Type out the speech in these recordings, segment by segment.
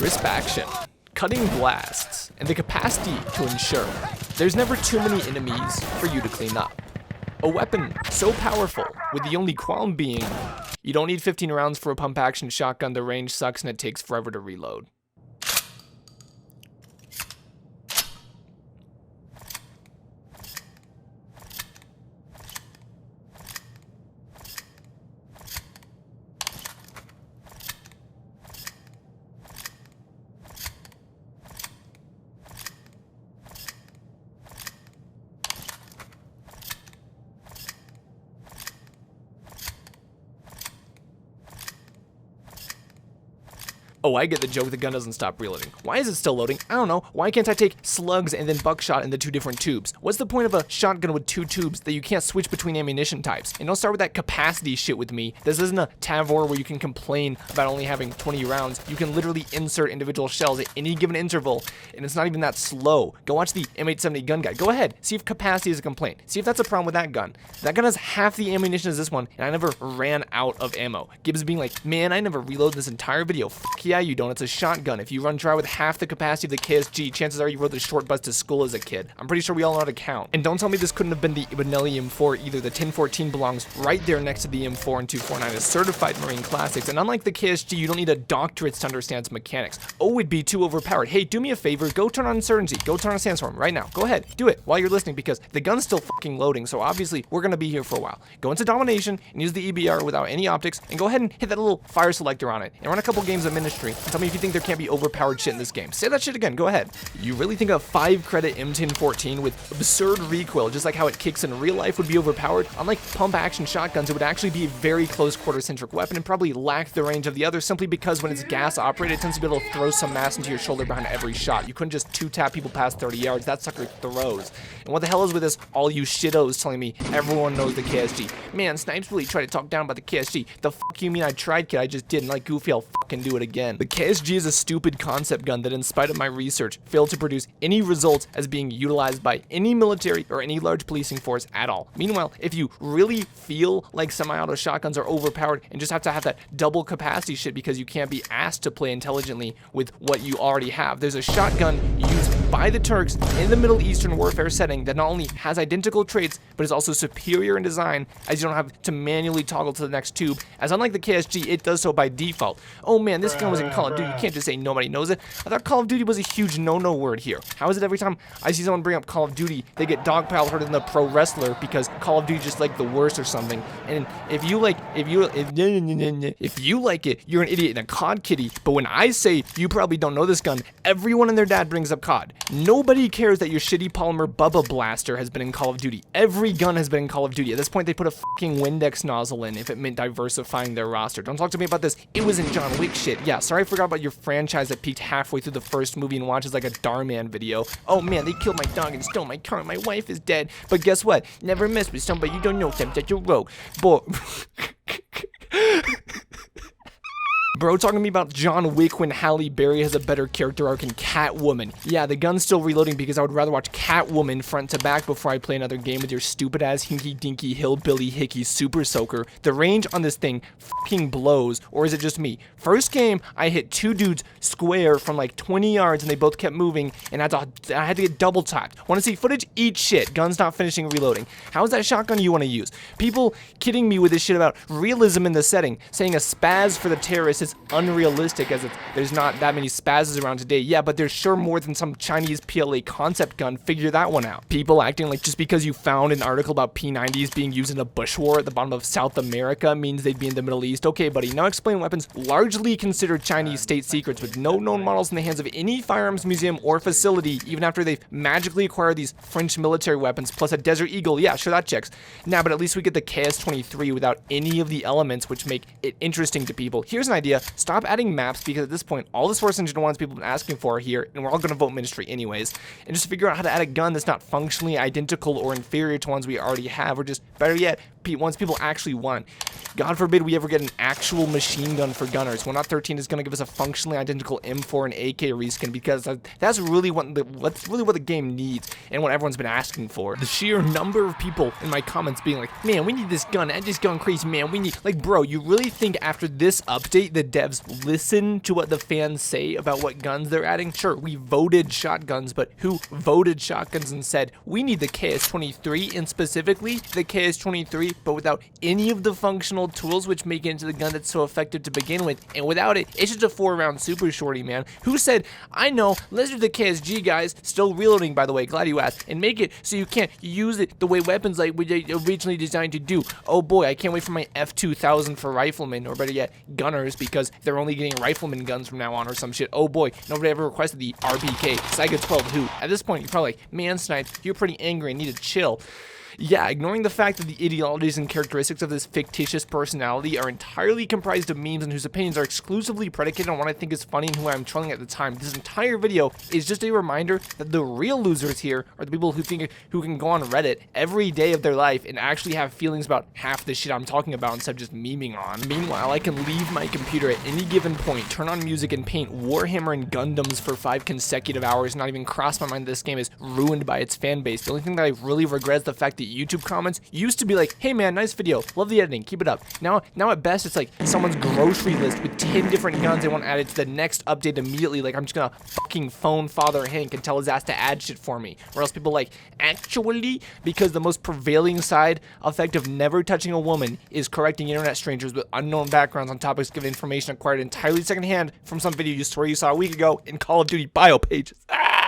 crisp action, cutting blasts, and the capacity to ensure there's never too many enemies for you to clean up. A weapon so powerful, with the only qualm being, you don't need 15 rounds for a pump action shotgun, the range sucks and it takes forever to reload. Oh, I get the joke, the gun doesn't stop reloading. Why is it still loading? I don't know. Why can't I take slugs and then buckshot in the 2 different tubes? What's the point of a shotgun with 2 tubes that you can't switch between ammunition types? And don't start with that capacity shit with me. This isn't a Tavor where you can complain about only having 20 rounds. You can literally insert individual shells at any given interval, and it's not even that slow. Go watch the M870 gun guide. Go ahead, see if capacity is a complaint. See if that's a problem with that gun. That gun has half the ammunition as this one, and I never ran out of ammo. Gibbs being like, man, I never reloaded this entire video. Fuck yeah, you don't. It's a shotgun. If you run dry with half the capacity of the KSG, chances are you rode the short bus to school as a kid. I'm pretty sure we all know how to count. And don't tell me this couldn't have been the Benelli M4 either. The 1014 belongs right there next to the M4 and 249 as certified Marine classics. And unlike the KSG, you don't need a doctorate to understand its mechanics. Oh, it'd be too overpowered. Hey, do me a favor. Go turn on Insurgency. Go turn on Sandstorm right now. Go ahead. Do it while you're listening because the gun's still fucking loading. So obviously we're going to be here for a while. Go into Domination and use the EBR without any optics and go ahead and hit that little fire selector on it and run a couple games of Ministry and tell me if you think there can't be overpowered shit in this game. Say that shit again. Go ahead. You really think a 5 credit M1014 with absurd recoil, just like how it kicks in real life, would be overpowered? Unlike pump action shotguns, it would actually be a very close quarter centric weapon and probably lack the range of the others simply because when it's gas operated, it tends to be able to throw some mass into your shoulder behind every shot. You couldn't just 2-tap people past 30 yards. That sucker throws. And what the hell is with this all you shittos telling me everyone knows the KSG? Man, Snipes really tried to talk down about the KSG. The fuck you mean I tried, kid? I just didn't. Like Goofy, I'll fucking do it again. The KSG is a stupid concept gun that, in spite of my research, failed to produce any results as being utilized by any military or any large policing force at all. Meanwhile, if you really feel like semi-auto shotguns are overpowered and just have to have that double capacity shit because you can't be asked to play intelligently with what you already have, there's a shotgun used by the Turks in the Middle Eastern warfare setting that not only has identical traits, but is also superior in design, as you don't have to manually toggle to the next tube, as unlike the KSG, it does so by default. Oh man, this gun was in Call of Duty. You can't just say nobody knows it. I thought Call of Duty was a huge no-no word here. How is it every time I see someone bring up Call of Duty, they get dogpiled harder than the pro wrestler because Call of Duty just like the worst or something? And if you like it, you're an idiot and a COD kitty. But when I say you probably don't know this gun, everyone and their dad brings up COD. Nobody cares that your shitty polymer Bubba Blaster has been in Call of Duty. Every gun has been in Call of Duty. At this point, they put a fucking Windex nozzle in if it meant diversifying their roster. Don't talk to me about this. It was in John Wick shit. Yeah, sorry I forgot about your franchise that peaked halfway through the first movie and watches like a Darman video. Oh man, they killed my dog and stole my car. My wife is dead. But guess what? Never mess with somebody you don't know them that you're rogue. Boy. Bro talking to me about John Wick when Halle Berry has a better character arc in Catwoman. Yeah, the gun's still reloading because I would rather watch Catwoman front to back before I play another game with your stupid ass hinky dinky hillbilly hickey super soaker. The range on this thing fucking blows, or is it just me? First game, I hit 2 dudes square from like 20 yards and they both kept moving and I had to get double tapped. Want to see footage? Eat shit. Gun's not finishing reloading. How is that shotgun you want to use? People kidding me with this shit about realism in the setting, saying a spaz for the terrorists is unrealistic as there's not that many spazzes around today. Yeah, but there's sure more than some Chinese PLA concept gun. Figure that one out. People acting like just because you found an article about P90s being used in a bush war at the bottom of South America means they'd be in the Middle East. Okay, buddy, now explain weapons largely considered Chinese state secrets with no known models in the hands of any firearms museum or facility, even after they've magically acquired these French military weapons plus a Desert Eagle. Yeah, sure, that checks. Nah, but at least we get the KS-23 without any of the elements which make it interesting to people. Here's an idea. Stop adding maps because at this point, all the Source Engine 1s people have been asking for are here, and we're all going to vote Ministry anyways. And just figure out how to add a gun that's not functionally identical or inferior to ones we already have, or just, better yet, once people actually want. God forbid we ever get an actual machine gun for gunners. 1.13 is going to give us a functionally identical M4 and AK reskin, because that's really what the game needs and what everyone's been asking for. The sheer number of people in my comments being like, man, we need this gun. I just gone crazy, man. We need, like, bro, you really think after this update the devs listen to what the fans say about what guns they're adding? Sure, we voted shotguns, but who voted shotguns and said we need the KS23, and specifically the KS23, but without any of the functional tools which make it into the gun that's so effective to begin with, and without it, it's just a 4-round super shorty, man. Who said, I know, let's do the KSG, guys, still reloading, by the way, glad you asked, and make it so you can't use it the way weapons like were originally designed to do. Oh boy, I can't wait for my F2000 for riflemen, or better yet, gunners, because they're only getting rifleman guns from now on or some shit. Oh boy, nobody ever requested the RPK, Saiga 12 who? At this point, you're probably like, man, Snipes, you're pretty angry and need to chill. Yeah, ignoring the fact that the ideologies and characteristics of this fictitious personality are entirely comprised of memes and whose opinions are exclusively predicated on what I think is funny and who I'm trolling at the time, this entire video is just a reminder that the real losers here are the people who can go on Reddit every day of their life and actually have feelings about half the shit I'm talking about instead of just memeing on. Meanwhile, I can leave my computer at any given point, turn on music, and paint Warhammer and Gundams for 5 consecutive hours, not even cross my mind that this game is ruined by its fan base. The only thing that I really regret is the fact that YouTube comments used to be like, hey man, nice video, love the editing, keep it up. Now at best it's like someone's grocery list with 10 different guns they want added to the next update immediately, like I'm just gonna fucking phone Father Hank and tell his ass to add shit for me. Or else people like, actually, because the most prevailing side effect of never touching a woman is correcting internet strangers with unknown backgrounds on topics given information acquired entirely secondhand from some video you swear you saw a week ago in Call of Duty bio pages.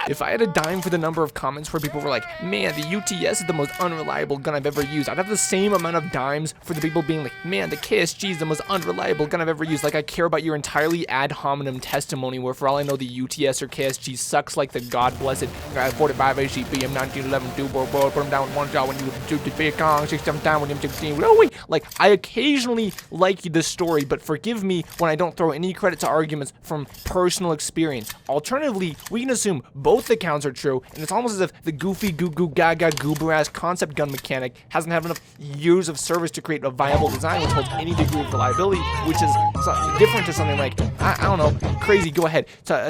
If I had a dime for the number of comments where people were like, man, the UTS is the most unreliable gun I've ever used, I'd have the same amount of dimes for the people being like, man, the KSG is the most unreliable gun I've ever used. Like I care about your entirely ad hominem testimony where for all I know the UTS or KSG sucks like the god blessed 45 HCP M1911 two-bore put them down with one shot when you shoot the big Kong 6 down with M16. Like I occasionally like the story, but forgive me when I don't throw any credit to arguments from personal experience. Alternatively, we can assume both accounts are true, and it's almost as if the goofy goo goo gaga goober ass concept gun mechanic hasn't had enough years of service to create a viable design which holds any degree of reliability, which is different to something like, I don't know, crazy, go ahead,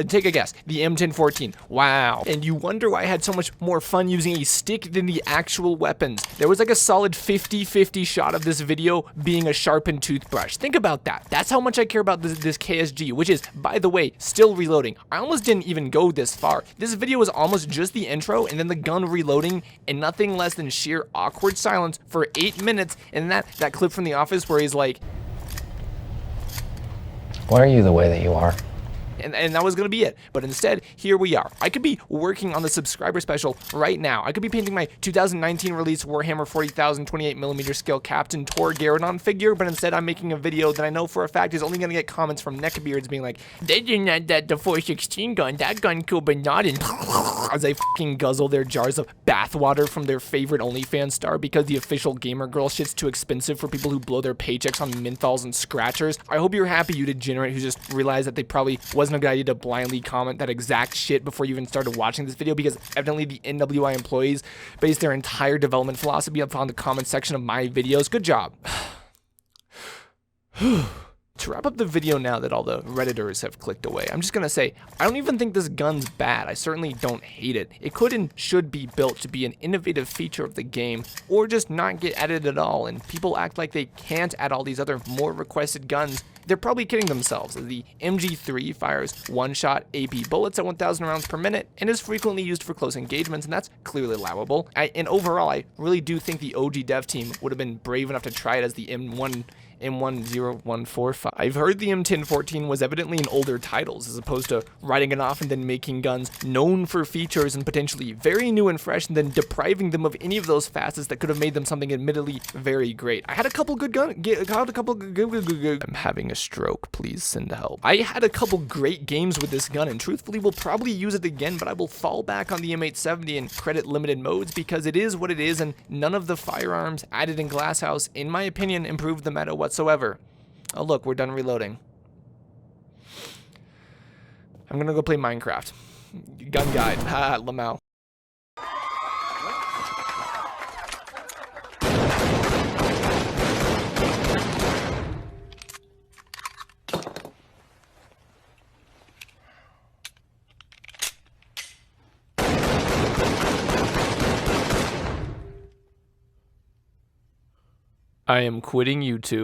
take a guess, the M1014, wow. And you wonder why I had so much more fun using a stick than the actual weapons. There was like a solid 50-50 shot of this video being a sharpened toothbrush. Think about that. That's how much I care about this KSG, which is, by the way, still reloading. I almost didn't even go this far. This video was almost just the intro and then the gun reloading and nothing less than sheer awkward silence for 8 minutes, and that clip from The Office where he's like, why are you the way that you are? And that was going to be it. But instead, here we are. I could be working on the subscriber special right now. I could be painting my 2019 release Warhammer 40,000 28mm scale Captain Tor Garradon figure, but instead I'm making a video that I know for a fact is only going to get comments from neckbeards being like, they didn't add that the 416 gun, that gun killed Bin Laden, as I fucking guzzle their jars of bathwater from their favorite OnlyFans star because the official gamer girl shit's too expensive for people who blow their paychecks on menthols and scratchers. I hope you're happy, you degenerate who just realized that they probably wasn't a good idea to blindly comment that exact shit before you even started watching this video, because evidently the NWI employees base their entire development philosophy upon the comment section of my videos. Good job. To wrap up the video now that all the Redditors have clicked away, I'm just gonna say, I don't even think this gun's bad. I certainly don't hate it. It could and should be built to be an innovative feature of the game, or just not get added at all, and people act like they can't add all these other more requested guns. They're probably kidding themselves, as the MG3 fires one-shot AP bullets at 1,000 rounds per minute and is frequently used for close engagements, and that's clearly allowable. And overall, I really do think the OG dev team would have been brave enough to try it as the M10145. I've heard the M1014 was evidently in older titles, as opposed to writing it off and then making guns known for features and potentially very new and fresh, and then depriving them of any of those facets that could have made them something admittedly very great. I had a couple good I'm having a stroke, please send help. I had a couple great games with this gun, and truthfully will probably use it again, but I will fall back on the M870 and credit limited modes because it is what it is, and none of the firearms added in Glasshouse, in my opinion, improved the meta whatsoever. Oh look, we're done reloading. I'm gonna go play Minecraft. Gun guide, ha, Lamau. I am quitting YouTube.